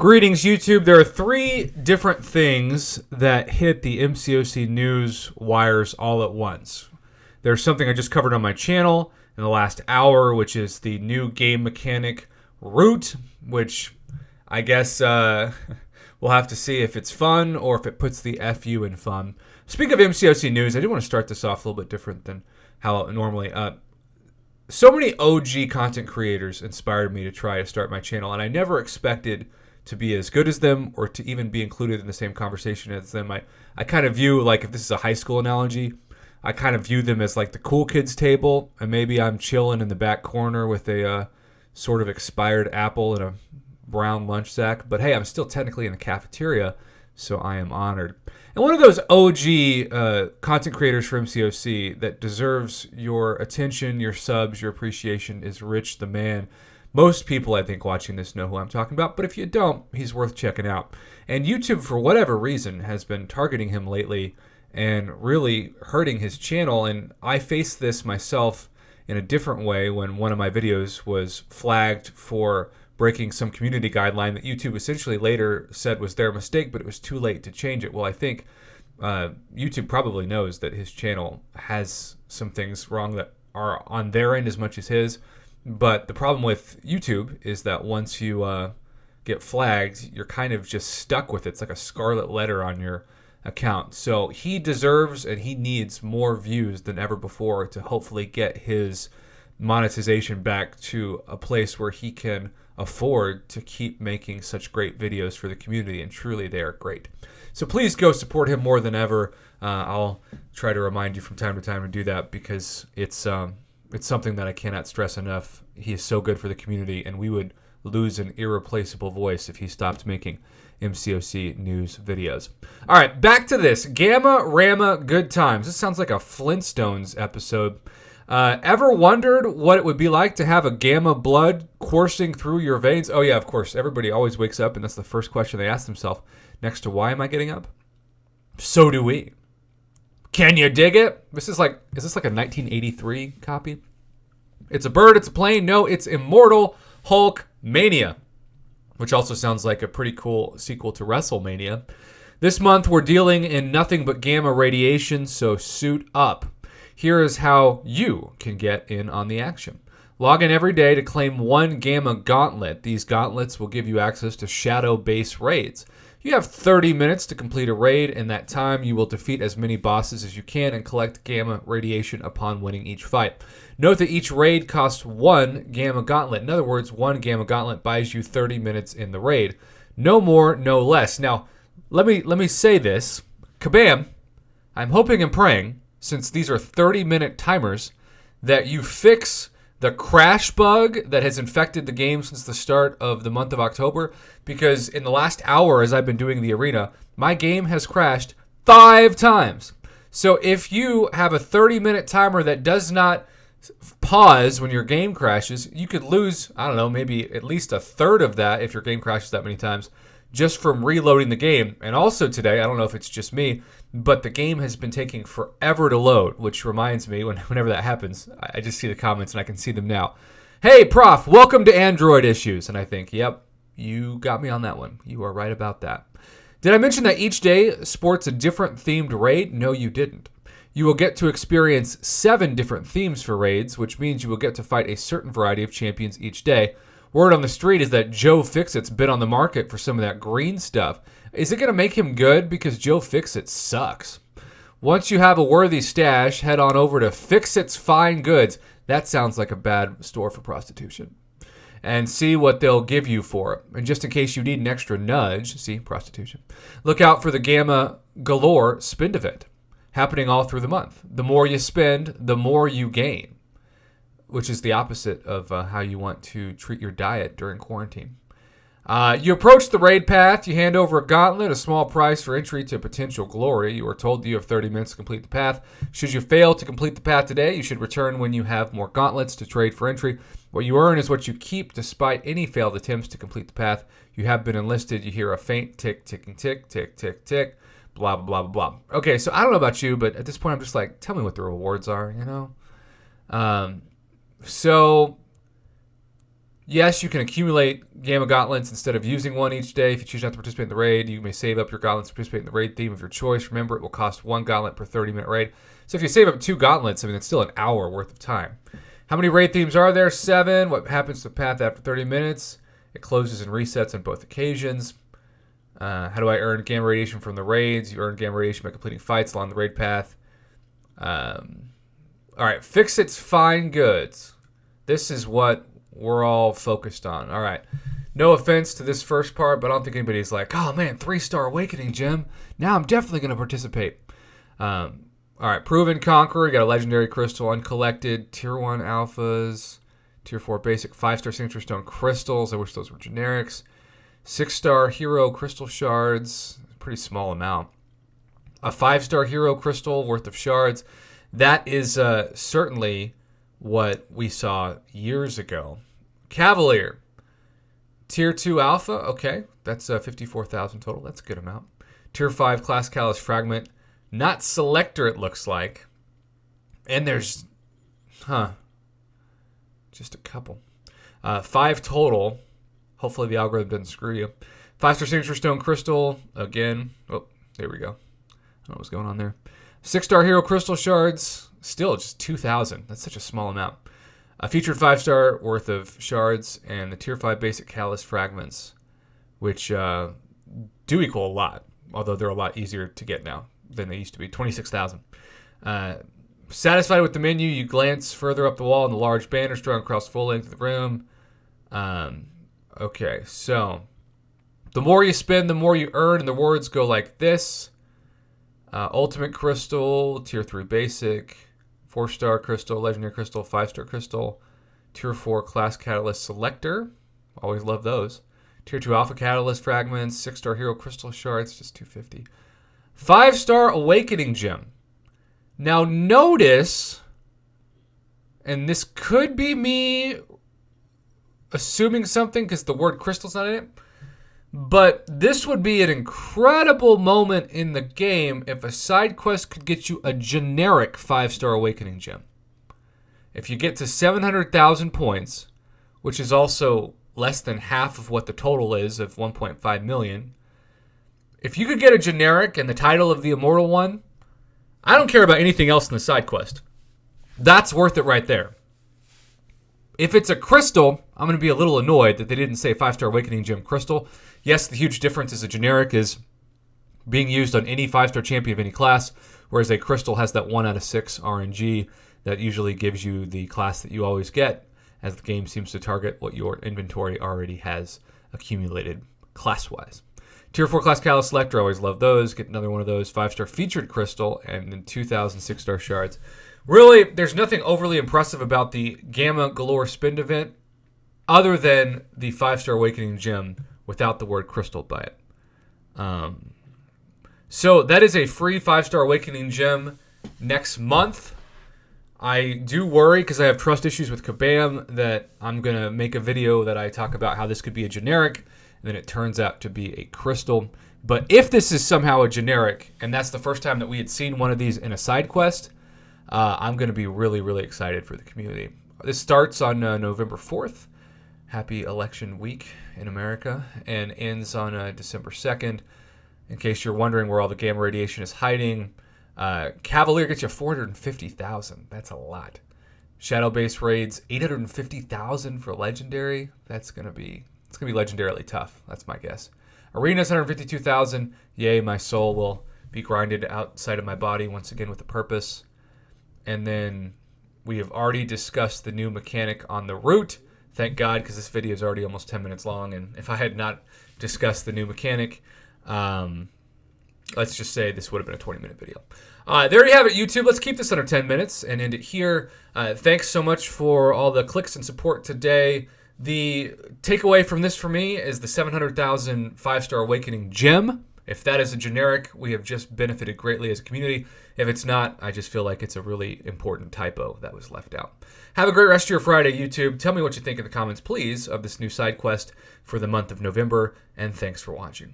Greetings, YouTube. There are three different things that hit the MCOC news wires all at once. There's something I just covered on my channel in the last hour, which is the new game mechanic Root, which I guess we'll have to see if it's fun or if it puts the FU in fun. Speaking of MCOC news, I do want to start this off a little bit different than how normally. So many OG content creators inspired me to try to start my channel, and I never expected to be as good as them or to even be included in the same conversation as them. I kind of view, like, if this is a high school analogy, I kind of view them as like the cool kids table, and maybe I'm chilling in the back corner with a sort of expired apple and a brown lunch sack. But hey, I'm still technically in the cafeteria, so I am honored. And one of those OG content creators for MCOC that deserves your attention, your subs, your appreciation is Rich the Man. Most people, I think, watching this know who I'm talking about, but if you don't, he's worth checking out. And YouTube, for whatever reason, has been targeting him lately and really hurting his channel. And I faced this myself in a different way when one of my videos was flagged for breaking some community guideline that YouTube essentially later said was their mistake, but it was too late to change it. Well, I think YouTube probably knows that his channel has some things wrong that are on their end as much as his. But the problem with YouTube is that once you get flagged, you're kind of just stuck with it. It's like a scarlet letter on your account. So he deserves and he needs more views than ever before to hopefully get his monetization back to a place where he can afford to keep making such great videos for the community. And truly, they are great. So please go support him more than ever. I'll try to remind you from time to time to do that because it's something that I cannot stress enough. He is so good for the community, and we would lose an irreplaceable voice if he stopped making MCOC news videos. All right, back to this. Gamma Rama Good Times. This sounds like a Flintstones episode. Ever wondered what it would be like to have a gamma blood coursing through your veins? Oh, yeah, of course. Everybody always wakes up, and that's the first question they ask themselves next to why am I getting up? So do we. Can you dig it? Is this like a 1983 copy? It's a bird, it's a plane. No, it's Immortal Hulk Mania, which also sounds like a pretty cool sequel to WrestleMania. This month, we're dealing in nothing but gamma radiation, so suit up. Here is how you can get in on the action. Log in every day to claim one gamma gauntlet. These gauntlets will give you access to shadow-based raids. You have 30 minutes to complete a raid. In that time, you will defeat as many bosses as you can and collect gamma radiation upon winning each fight. Note that each raid costs one gamma gauntlet. In other words, one gamma gauntlet buys you 30 minutes in the raid. No more, no less. Now, let me say this. Kabam, I'm hoping and praying, since these are 30-minute timers, that you fix the crash bug that has infected the game since the start of the month of October, because in the last hour as I've been doing the arena, my game has crashed 5 times. So if you have a 30-minute timer that does not pause when your game crashes, you could lose, I don't know, maybe at least a third of that if your game crashes that many times just from reloading the game. And also today, I don't know if it's just me, but the game has been taking forever to load, which reminds me, whenever that happens, I just see the comments and I can see them now. Hey, Prof, welcome to Android issues. And I think, yep, you got me on that one. You are right about that. Did I mention that each day sports a different themed raid? No, you didn't. You will get to experience 7 different themes for raids, which means you will get to fight a certain variety of champions each day. Word on the street is that Joe Fixit's been on the market for some of that green stuff. Is it going to make him good? Because Joe Fixit sucks. Once you have a worthy stash, head on over to Fixit's Fine Goods. That sounds like a bad store for prostitution. And see what they'll give you for it. And just in case you need an extra nudge, see, prostitution, look out for the Gamma Galore Spend event, happening all through the month. The more you spend, the more you gain, which is the opposite of how you want to treat your diet during quarantine. You approach the raid path. You hand over a gauntlet, a small price for entry to potential glory. You are told that you have 30 minutes to complete the path. Should you fail to complete the path today, you should return when you have more gauntlets to trade for entry. What you earn is what you keep despite any failed attempts to complete the path. You have been enlisted. You hear a faint tick, ticking, tick, tick, tick, tick, blah, blah, blah, blah, blah. Okay, so I don't know about you, but at this point I'm just like, tell me what the rewards are, you know? So Yes, you can accumulate Gamma Gauntlets instead of using one each day. If you choose not to participate in the raid, you may save up your gauntlets to participate in the raid theme of your choice. Remember, it will cost 1 gauntlet per 30-minute raid. So if you save up 2 gauntlets, I mean, it's still an hour worth of time. How many raid themes are there? 7. What happens to the path after 30 minutes? It closes and resets on both occasions. How do I earn gamma radiation from the raids? You earn gamma radiation by completing fights along the raid path. All right, fix its fine goods. This is what we're all focused on. All right. No offense to this first part, but I don't think anybody's like, oh man, 3-star awakening gem. Now I'm definitely going to participate. All right. Proven Conqueror. You got a legendary crystal, uncollected, tier 1 alphas, tier 4 basic, 5-star signature stone crystals. I wish those were generics. 6-star hero crystal shards. Pretty small amount. A 5-star hero crystal worth of shards. That is certainly what we saw years ago. Cavalier, tier 2 alpha. Okay, that's 54,000 total. That's a good amount. Tier 5 class catalyst fragment, not selector. It looks like, and there's, just a couple. 5 total. Hopefully the algorithm doesn't screw you. 5-star signature stone crystal again. Oh, there we go. I don't know what's going on there. 6-star hero crystal shards. Still just 2,000. That's such a small amount. A featured 5-star worth of shards and the tier 5 basic catalyst fragments, which do equal a lot, although they're a lot easier to get now than they used to be. 26,000. Satisfied with the menu, you glance further up the wall and the large banner strung across full length of the room. Okay, so the more you spend, the more you earn, and the words go like this. Ultimate crystal, tier 3 basic, 4-star crystal, legendary crystal, 5-star crystal, tier 4 class catalyst selector. Always love those. Tier 2 alpha catalyst fragments, 6-star hero crystal shards, just 250. 5-star awakening gem. Now notice, and this could be me assuming something because the word crystal's not in it, but this would be an incredible moment in the game if a side quest could get you a generic 5-star awakening gem. If you get to 700,000 points, which is also less than half of what the total is of 1.5 million, if you could get a generic and the title of the immortal one, I don't care about anything else in the side quest. That's worth it right there. If it's a crystal, I'm going to be a little annoyed that they didn't say 5-star awakening gem crystal. Yes, the huge difference is a generic is being used on any 5-star champion of any class, whereas a crystal has that 1 out of 6 RNG that usually gives you the class that you always get, as the game seems to target what your inventory already has accumulated class-wise. Tier 4 class catalyst selector, always love those. Get another one of those. 5-star featured crystal, and then 2,000 6-star shards. Really, there's nothing overly impressive about the Gamma Galore Spend event other than the 5-star awakening gem without the word crystal by it. So that is a free 5-star awakening gem next month. I do worry because I have trust issues with Kabam that I'm going to make a video that I talk about how this could be a generic, and then it turns out to be a crystal. But if this is somehow a generic, and that's the first time that we had seen one of these in a side quest, I'm going to be really, really excited for the community. This starts on November 4th. Happy election week in America, and ends on December 2nd. In case you're wondering where all the gamma radiation is hiding, Cavalier gets you 450,000. That's a lot. Shadow base raids 850,000 for legendary. It's gonna be legendarily tough. That's my guess. Arena's 152,000. Yay, my soul will be grinded outside of my body once again with a purpose. And then we have already discussed the new mechanic on the route. Thank God, because this video is already almost 10 minutes long, and if I had not discussed the new mechanic, let's just say this would have been a 20-minute video. There you have it, YouTube. Let's keep this under 10 minutes and end it here. Thanks so much for all the clicks and support today. The takeaway from this for me is the 700,000 5-star awakening gem. If that is a generic, we have just benefited greatly as a community. If it's not, I just feel like it's a really important typo that was left out. Have a great rest of your Friday, YouTube. Tell me what you think in the comments, please, of this new side quest for the month of November, and thanks for watching.